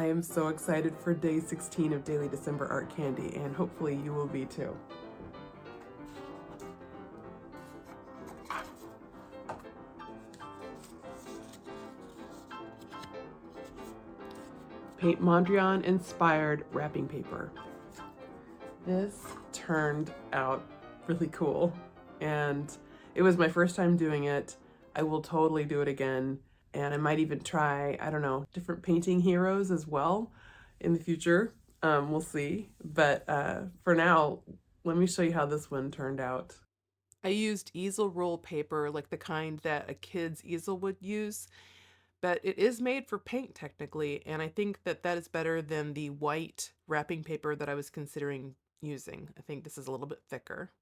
I am so excited for day 16 of Daily December Art Candy, and hopefully you will be too. Piet Mondrian inspired wrapping paper. This turned out really cool, and it was my first time doing it. I will totally do it again, and I might even try, I don't know, different painting heroes as well in the future. We'll see, but for now, let me show you how this one turned out. I used easel roll paper, like the kind that a kid's easel would use, but it is made for paint technically, and I think that that is better than the white wrapping paper that I was considering using. I think this is a little bit thicker.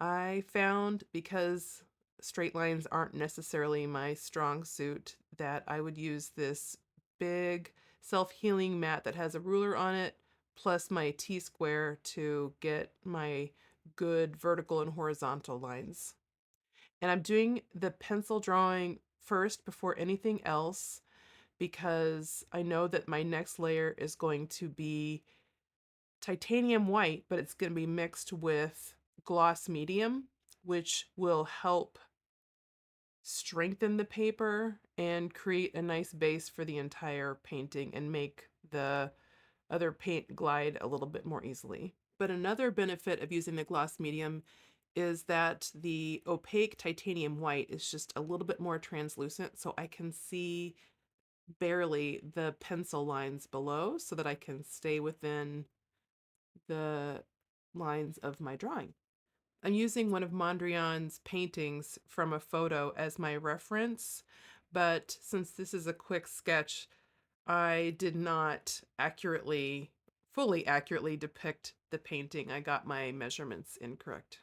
I found, because straight lines aren't necessarily my strong suit, that I would use this big self-healing mat that has a ruler on it, plus my T-square to get my good vertical and horizontal lines. And I'm doing the pencil drawing first before anything else, because I know that my next layer is going to be titanium white, but it's going to be mixed with gloss medium, which will help strengthen the paper and create a nice base for the entire painting and make the other paint glide a little bit more easily. But another benefit of using the gloss medium is that the opaque titanium white is just a little bit more translucent, so I can see barely the pencil lines below so that I can stay within the lines of my drawing. I'm using one of Mondrian's paintings from a photo as my reference, but since this is a quick sketch, I did not fully accurately depict the painting. I got my measurements incorrect.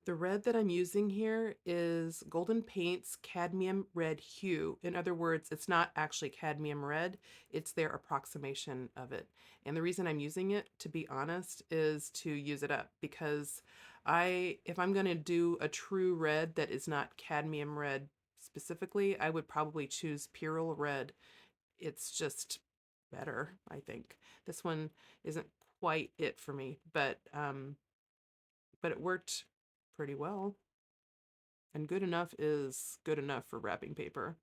The red that I'm using here is Golden Paint's cadmium red hue. In other words, it's not actually cadmium red, it's their approximation of it. And the reason I'm using it, to be honest, is to use it up, because if I'm going to do a true red that is not cadmium red specifically, I would probably choose Pyrrole Red. It's just better, I think. This one isn't quite it for me, but it worked pretty well. And good enough is good enough for wrapping paper.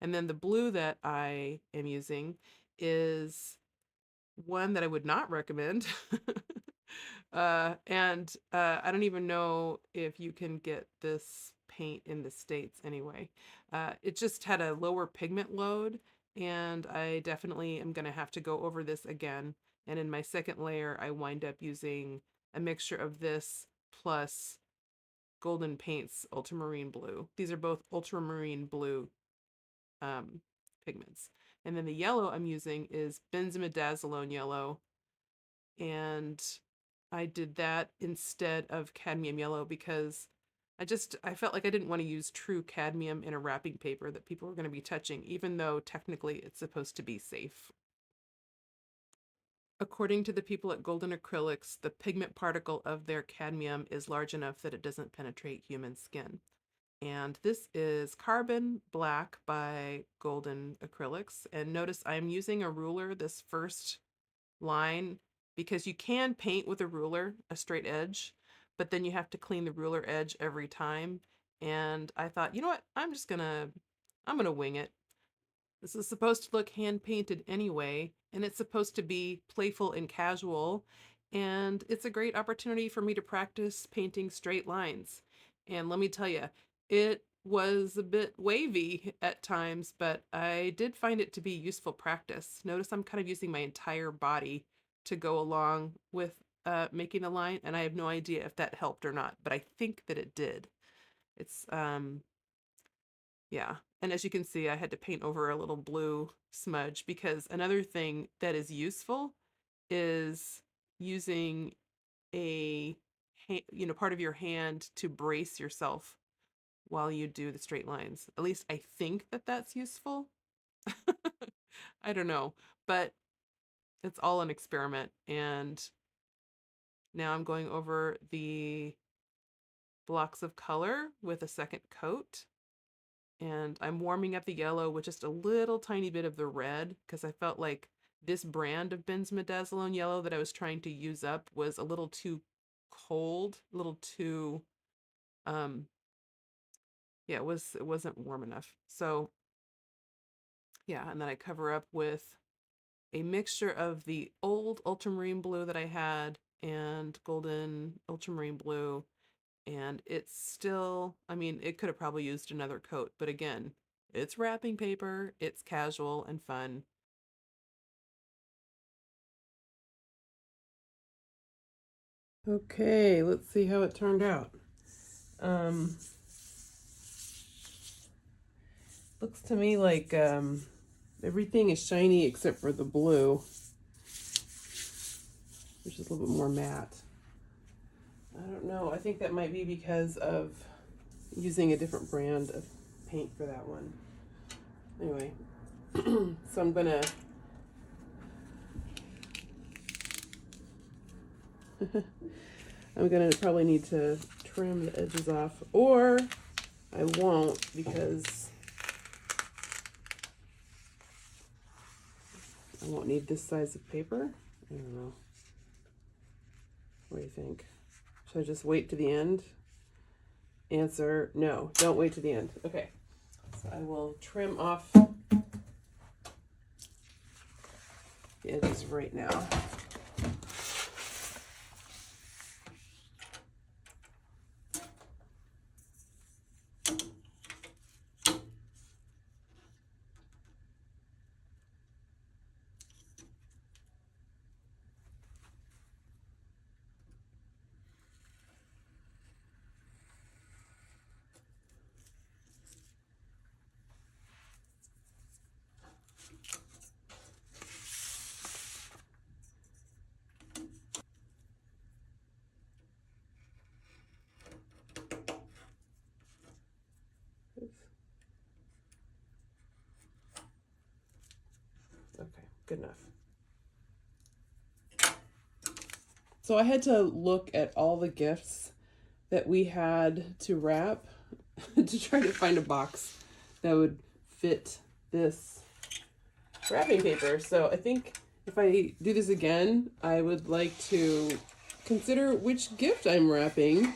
And then the blue that I am using is one that I would not recommend. I don't even know if you can get this paint in the States anyway. It just had a lower pigment load, and I definitely am going to have to go over this again. And in my second layer, I wind up using a mixture of this plus Golden Paint's ultramarine blue. These are both ultramarine blue pigments. And then the yellow I'm using is benzimidazolone yellow, and I did that instead of cadmium yellow because I felt like I didn't want to use true cadmium in a wrapping paper that people were going to be touching, even though technically it's supposed to be safe. According to the people at Golden Acrylics, the pigment particle of their cadmium is large enough that it doesn't penetrate human skin. And this is Carbon Black by Golden Acrylics. And notice I'm using a ruler this first line, because you can paint with a ruler, a straight edge, but then you have to clean the ruler edge every time. And I thought, you know what, I'm gonna wing it. This is supposed to look hand painted anyway, and it's supposed to be playful and casual, and it's a great opportunity for me to practice painting straight lines. And let me tell you, it was a bit wavy at times, but I did find it to be useful practice. Notice I'm kind of using my entire body to go along with making a line, and I have no idea if that helped or not, but I think that it did. It's yeah. And as you can see, I had to paint over a little blue smudge, because another thing that is useful is using a part of your hand to brace yourself while you do the straight lines. At least I think that that's useful. I don't know, but it's all an experiment. And now I'm going over the blocks of color with a second coat. And I'm warming up the yellow with just a little tiny bit of the red because I felt like this brand of Ben's Midazoline yellow that I was trying to use up was a little too cold, a little too, yeah, it wasn't warm enough. So yeah, and then I cover up with a mixture of the old ultramarine blue that I had and golden ultramarine blue. And it's still, I mean, it could have probably used another coat, but again, it's wrapping paper, it's casual and fun. Okay, let's see how it turned out. Looks to me like everything is shiny except for the blue, which is a little bit more matte. I don't know, I think that might be because of using a different brand of paint for that one. Anyway, so I'm gonna probably need to trim the edges off, or I won't because I won't need this size of paper. I don't know. What do you think? Should I just wait to the end? Answer, no, don't wait to the end. Okay, so I will trim off the edges right now. Okay, good enough. So I had to look at all the gifts that we had to wrap to try to find a box that would fit this wrapping paper. So I think if I do this again, I would like to consider which gift I'm wrapping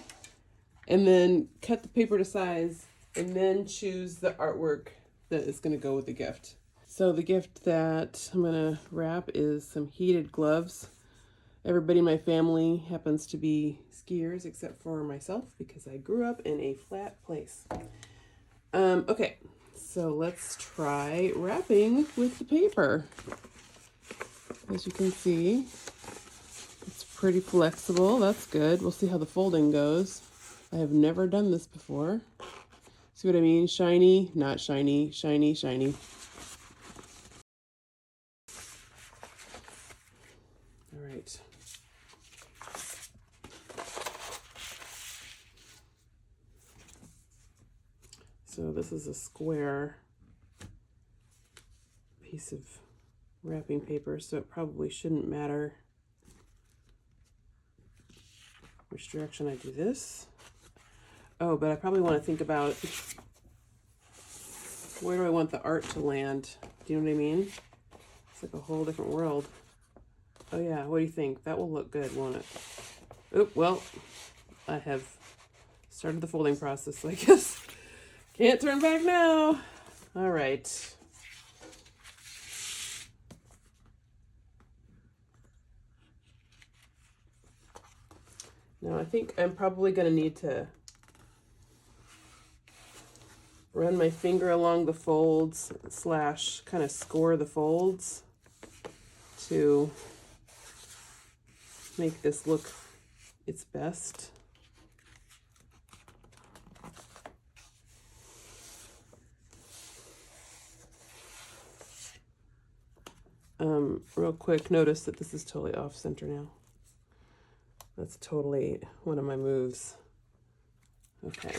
and then cut the paper to size and then choose the artwork that is going to go with the gift. So the gift that I'm going to wrap is some heated gloves. Everybody in my family happens to be skiers except for myself because I grew up in a flat place. Okay, so let's try wrapping with the paper. As you can see, it's pretty flexible. That's good. We'll see how the folding goes. I have never done this before. See what I mean? Shiny, not shiny, shiny, shiny. All right. So this is a square piece of wrapping paper, so it probably shouldn't matter which direction I do this. Oh, but I probably want to think about where do I want the art to land? Do you know what I mean? It's like a whole different world. Oh yeah, what do you think? That will look good, won't it? Oop, well, I have started the folding process, so I guess can't turn back now. All right. Now I think I'm probably going to need to run my finger along the folds / kind of score the folds to make this look its best. Real quick, notice that this is totally off center now. That's totally one of my moves. Okay.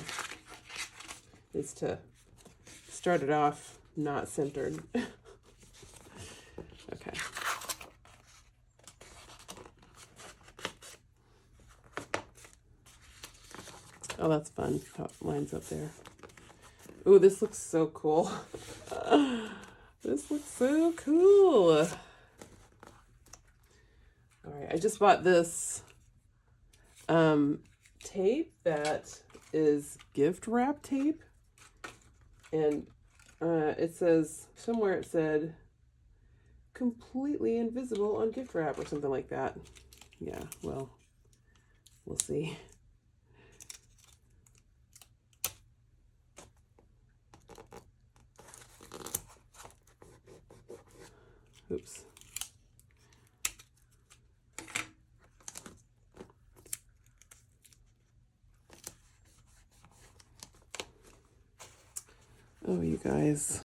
Is to start it off not centered. Okay. Oh, that's fun how it lines up there. Oh, this looks so cool. This looks so cool. All right, I just bought this tape that is gift wrap tape. And it says, somewhere it said, completely invisible on gift wrap or something like that. Yeah, well, we'll see. Oops. Oh, you guys.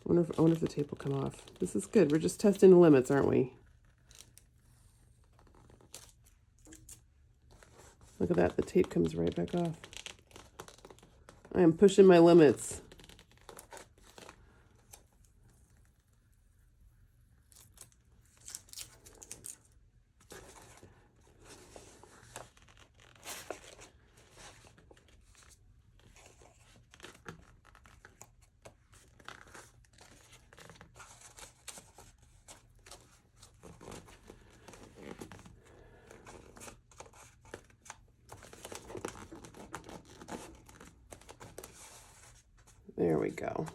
I wonder if the tape will come off. This is good. We're just testing the limits, aren't we? Look at that. The tape comes right back off. I am pushing my limits. There we go.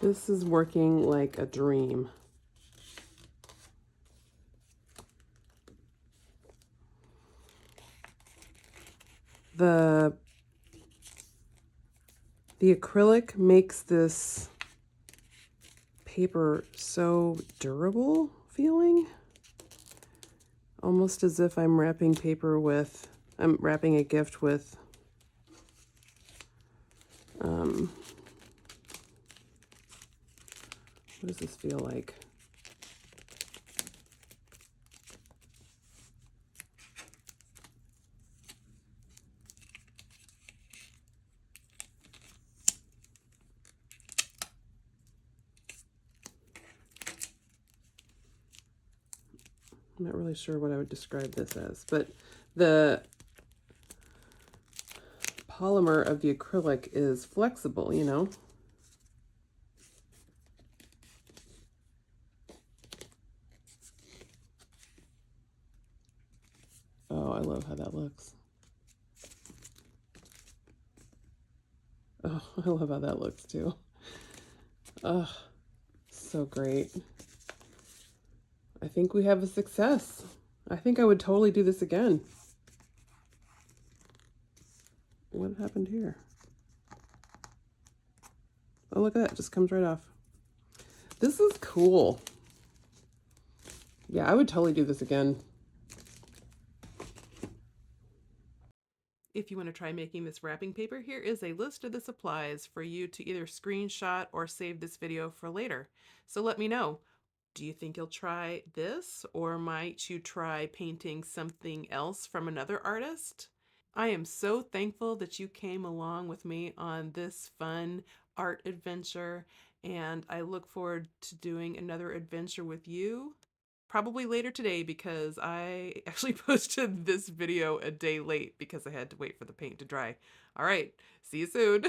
This is working like a dream. The acrylic makes this paper so durable feeling. Almost as if I'm wrapping paper with, I'm wrapping a gift with what does this feel like? I'm not really sure what I would describe this as, but the polymer of the acrylic is flexible, you know? Oh, I love how that looks. Oh, I love how that looks too. Oh, so great. I think we have a success. I think I would totally do this again. What happened here? Oh, look at that. It just comes right off. This is cool. Yeah, I would totally do this again. If you want to try making this wrapping paper, here is a list of the supplies for you to either screenshot or save this video for later. So let me know. Do you think you'll try this, or might you try painting something else from another artist? I am so thankful that you came along with me on this fun art adventure, and I look forward to doing another adventure with you probably later today, because I actually posted this video a day late because I had to wait for the paint to dry. All right, see you soon.